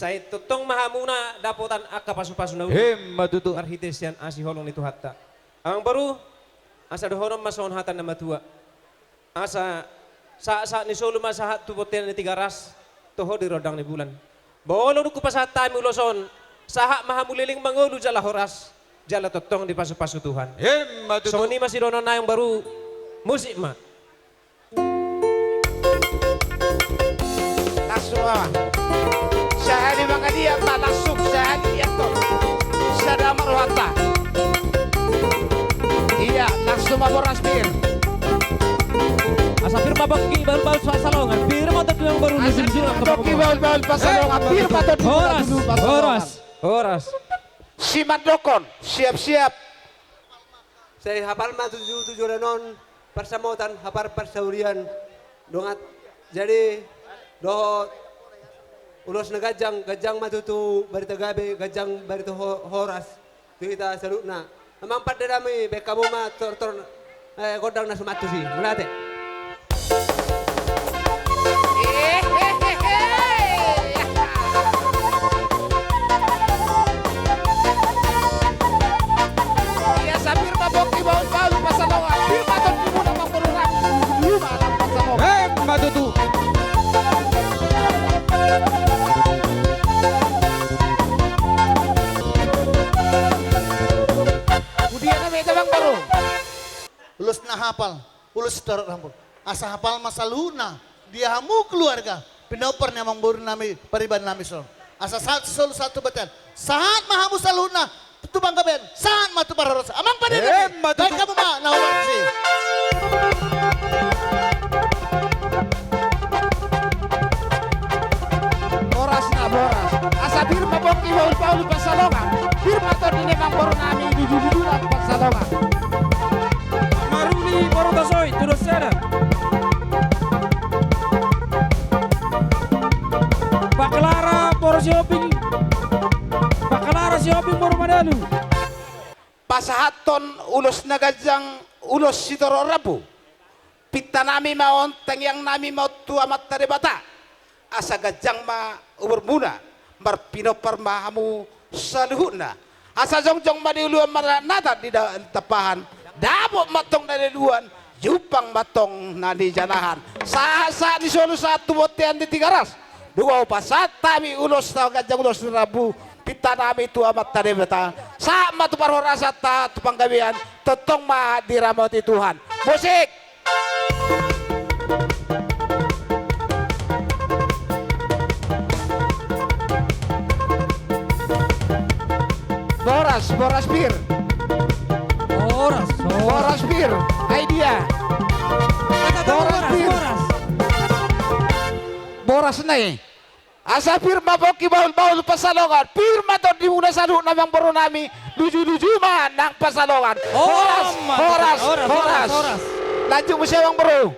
Sa itutong mahamuna dapotan akka pasu-pasu na Matutu. arhites yan asi holong nito hatta. Ang baru asa dohonom mason hatan na matua. Asa sa ni solo masahat tupoten ni tigaras toho di rodang ni bulan. Bolo ko pa sa time uloson saha mahamuliling mangulu jala horas jala totong di pasu-pasu Tuhan. Matutu. So ni masih dono na yung baru musik ma. Naswa. Sahari mga dia talasuk sahari ito. Sada marwata. Iya, langsung maboras bir. Asa firma bakki bal-bal sa salongan. Firma to yang baru Asal disunjung ke doki bal-bal pasalongan bir patut Horas, horas. Horas. Si Madokon, siap-siap. Saya hafal mah tujuh non persamotan hafal persaurian dongat jadi do ulos na gajang matutu barita gabe gajang barita horas kita salutna amang pada dami bekamu mah tor godang na sumatu sih melate Iya sambil maboki baul-baul pasalongan bir patut muna mangururang luma lang pasalongan. Matutu. Kemudian na may tabang baru. Ulus na hafal, ulus tarot hambur. Asa hafal masa luna, dia hamu keluarga. Pinoper niya mangburu nami, pariban nami so. Asa saat solo satu batan. Saat mahamu saluna, tubang kaben. Saat matu pararos. Amang pada nabi. matutu. Baik kamu ma, nawan si. Boras na boras. Asa bir maboki baul-baul pasalongan. Bir patut ini mangboru nami dudu-duduran pasalongan. Maruli Borotasoy, turut sana. Pak Clara Porosioping. Pak Clara Sioping Boromadalu. Pasahaton ulos na gajang ulos sidoro rabu. Pita nami maon yang nami mau tua mata bata. Asa gajang ma umur muna. Marpino parmahamu saluhuna. Asa jongjong madiuluan maranata di tapahan. Dabo matong dari luan. Jupang matong nani janahan. Sa di solo satu botean di tigaras. Dua pasat tami ulos na gajang ulos rabu. Pita nami tua mata bata. Sa matu parhorasa ta tupang gawian. Totong ma diramoti Tuhan. Musik. Boras bir, Horas, boras bir, idea, boras bir, boras na asa firma boki baul-baul pasalongan, firma to di muna salu namang boro nami, luju-luju man ng pasalongan, horas, horas. laju mo siya bro.